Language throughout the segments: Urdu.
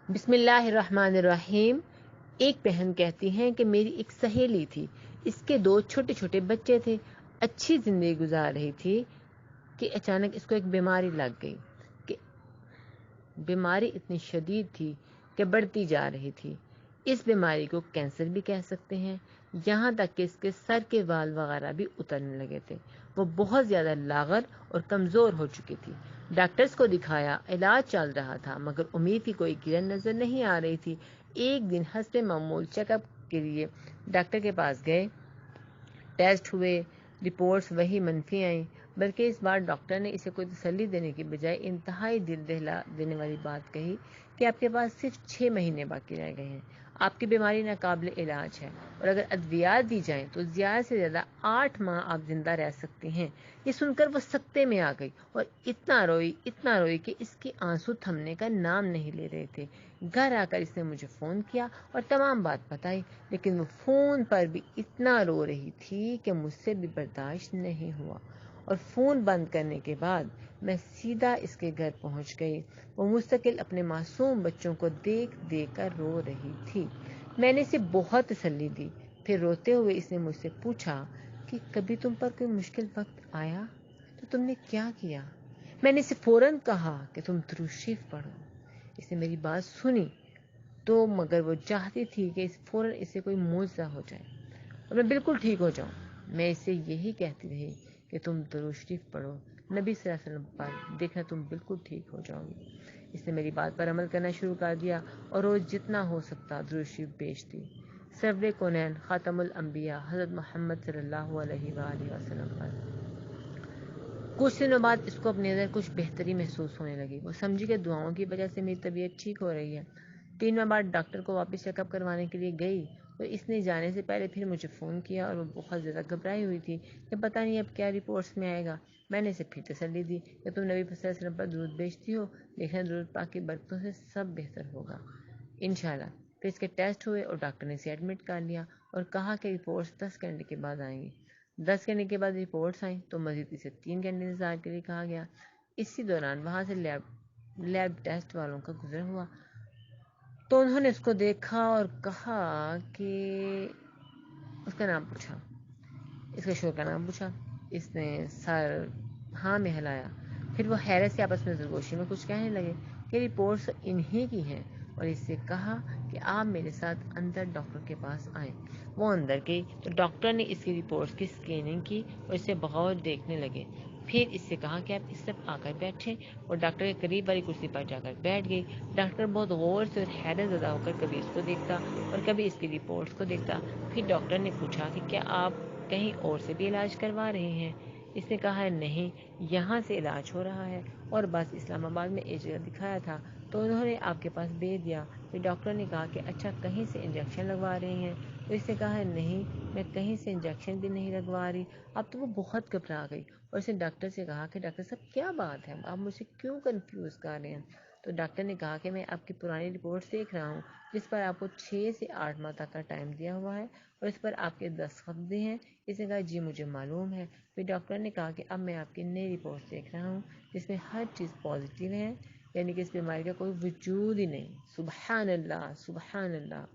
بسم اللہ الرحمن الرحیم۔ ایک بہن کہتی ہیں کہ میری ایک سہیلی تھی، اس کے 2 چھوٹے چھوٹے بچے تھے، اچھی زندگی گزار رہی تھی کہ اچانک اس کو ایک بیماری لگ گئی کہ بیماری اتنی شدید تھی کہ بڑھتی جا رہی تھی۔ اس بیماری کو کینسر بھی کہہ سکتے ہیں، یہاں تک کہ اس کے سر کے بال وغیرہ بھی اترنے لگے تھے۔ وہ بہت زیادہ لاغر اور کمزور ہو چکی تھی۔ ڈاکٹرز کو دکھایا، علاج چل رہا تھا، مگر امید کی کوئی کرن نظر نہیں آ رہی تھی۔ ایک دن حسب معمول چیک اپ کے لیے ڈاکٹر کے پاس گئے، ٹیسٹ ہوئے، رپورٹس وہی منفی آئیں، بلکہ اس بار ڈاکٹر نے اسے کوئی تسلی دینے کی بجائے انتہائی دل دہلا دینے والی بات کہی کہ آپ کے پاس صرف 6 مہینے باقی رہ گئے ہیں، آپ کی بیماری ناقابل علاج ہے، اور اگر ادویات دی جائیں تو زیادہ سے زیادہ 8 ماہ آپ زندہ رہ سکتی ہیں۔ یہ سن کر وہ سکتے میں آ گئی اور اتنا روئی کہ اس کے آنسو تھمنے کا نام نہیں لے رہے تھے۔ گھر آ کر اس نے مجھے فون کیا اور تمام بات بتائی، لیکن وہ فون پر بھی اتنا رو رہی تھی کہ مجھ سے بھی برداشت نہیں ہوا، اور فون بند کرنے کے بعد میں سیدھا اس کے گھر پہنچ گئی۔ وہ مستقل اپنے معصوم بچوں کو دیکھ دیکھ کر رو رہی تھی۔ میں نے اسے بہت تسلی دی، پھر روتے ہوئے اس نے مجھ سے پوچھا کہ کبھی تم پر کوئی مشکل وقت آیا تو تم نے کیا کیا؟ میں نے اسے فوراً کہا کہ تم درود شریف پڑھو۔ اس نے میری بات سنی تو مگر وہ چاہتی تھی کہ فوراً اسے کوئی معجزہ ہو جائے اور میں بالکل ٹھیک ہو جاؤں۔ میں اسے یہی کہتی رہی کہ تم درود شریف پڑھو، نبی صلی اللہ علیہ وسلم پر، دیکھنا تم بالکل ٹھیک ہو جاؤ گی۔ اس نے میری بات پر عمل کرنا شروع کر دیا اور روز جتنا ہو سکتا درود شریف بیچتی۔ سرور کونین خاتم الانبیاء حضرت محمد صلی اللہ علیہ وآلہ وسلم پر۔ کچھ دنوں بعد اس کو اپنے اندر کچھ بہتری محسوس ہونے لگی۔ وہ سمجھی کہ دعاؤں کی وجہ سے میری طبیعت ٹھیک ہو رہی ہے۔ 3 ماہ بعد ڈاکٹر کو واپس چیک اپ کروانے کے لیے گئی تو اس نے جانے سے پہلے پھر مجھے فون کیا اور وہ بہت زیادہ گھبرائی ہوئی تھی کہ پتہ نہیں اب کیا رپورٹس میں آئے گا۔ میں نے اسے پھر تسلی دی کہ تم نبی صلی اللہ علیہ وسلم پر درود بھیجتی ہو، دیکھنا درود پاک کی برکتوں سے سب بہتر ہوگا انشاءاللہ۔ پھر اس کے ٹیسٹ ہوئے اور ڈاکٹر نے اسے ایڈمٹ کر لیا اور کہا کہ رپورٹس 10 گھنٹے کے بعد آئیں گی۔ 10 گھنٹے کے بعد رپورٹس آئیں تو مزید اسے 3 گھنٹے انتظار کے لیے کہا گیا۔ اسی دوران وہاں سے لیب ٹیسٹ والوں کا گزر ہوا تو انہوں نے اس کو دیکھا اور کہا کہ اس کا نام پوچھا، اس کے شوہر کا نام پوچھا۔ اس نے سر ہاں میں ہلایا، پھر وہ حیرت سے آپس میں سرگوشی میں کچھ کہنے لگے کہ رپورٹس انہی کی ہیں، اور اس سے کہا کہ آپ میرے ساتھ اندر ڈاکٹر کے پاس آئیں۔ وہ اندر گئی تو ڈاکٹر نے اس کی رپورٹس کی اسکیننگ کی اور اسے بغور دیکھنے لگے۔ پھر اس سے کہا کہ آپ اس طرف آ کر بیٹھیں، اور ڈاکٹر کے قریب والی کرسی پر جا کر بیٹھ گئی۔ ڈاکٹر بہت غور سے اور حیرت زدہ ہو کر کبھی اس کو دیکھتا اور کبھی اس کی رپورٹس کو دیکھتا۔ پھر ڈاکٹر نے پوچھا کہ کیا آپ کہیں اور سے بھی علاج کروا رہے ہیں؟ اس نے کہا نہیں، یہاں سے علاج ہو رہا ہے، اور بس اسلام آباد میں ایک جگہ دکھایا تھا تو انہوں نے آپ کے پاس بھیج دیا۔ پھر ڈاکٹر نے کہا کہ اچھا کہیں سے انجیکشن لگوا رہے ہیں؟ تو اس نے کہا نہیں، میں کہیں سے انجیکشن بھی نہیں لگوا رہی۔ اب تو وہ بہت گھبرا گئی اور اس نے ڈاکٹر سے کہا کہ ڈاکٹر صاحب کیا بات ہے، آپ مجھے کیوں کنفیوز کر رہے ہیں؟ تو ڈاکٹر نے کہا کہ میں آپ کی پرانی رپورٹس دیکھ رہا ہوں جس پر آپ کو 6 سے 8 ماہ تک کا ٹائم دیا ہوا ہے اور اس پر آپ کے دستخط بھی ہیں۔ اس نے کہا جی مجھے معلوم ہے۔ پھر ڈاکٹر نے کہا کہ اب میں آپ کی نئی رپورٹس دیکھ رہا ہوں جس میں ہر چیز پازیٹیو ہے، یعنی کہ اس بیماری کا کوئی وجود ہی نہیں۔ سبحان اللہ، سبحان اللہ۔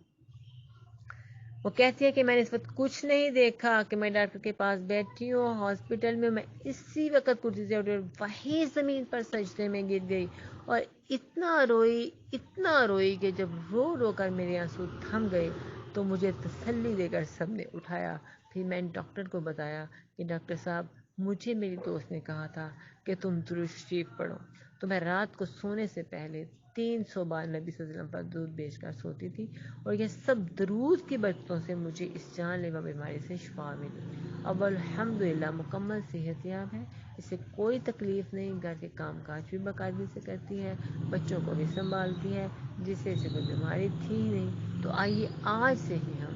وہ کہتی ہے کہ میں نے اس وقت کچھ نہیں دیکھا کہ میں ڈاکٹر کے پاس بیٹھی ہوں ہاسپٹل میں اسی وقت کرسی سے اٹھی وہی زمین پر سجدے میں گر گئی اور اتنا روئی کہ جب رو رو کر میرے آنسو تھم گئے تو مجھے تسلی دے کر سب نے اٹھایا۔ پھر میں نے ڈاکٹر کو بتایا کہ ڈاکٹر صاحب مجھے میری دوست نے کہا تھا کہ تم درود شریف پڑھو، تو میں رات کو سونے سے پہلے 300 بار نبی صلی اللہ علیہ وسلم پر درود بھیج کر سوتی تھی، اور یہ سب درود کی برکتوں سے مجھے اس جان لیوا بیماری سے شفا ملی۔ اب الحمدللہ مکمل صحت یاب ہے، اسے کوئی تکلیف نہیں، گھر کے کام کاج بھی باقاعدگی سے کرتی ہے، بچوں کو بھی سنبھالتی ہے، جسے اسے کوئی بیماری تھی ہی نہیں۔ تو آئیے آج سے ہی ہم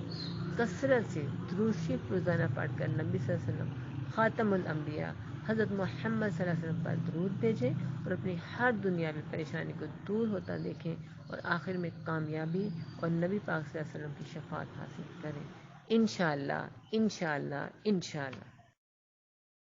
کثرت سے درود شریف روزانہ پڑھ کر نبی صلی اللہ علیہ وسلم خاتم الانبیاء حضرت محمد صلی اللہ علیہ وسلم پر درود بھیجیں اور اپنی ہر دنیاوی پریشانی کو دور ہوتا دیکھیں اور آخر میں کامیابی اور نبی پاک صلی اللہ علیہ وسلم کی شفاعت حاصل کریں انشاءاللہ انشاءاللہ انشاءاللہ۔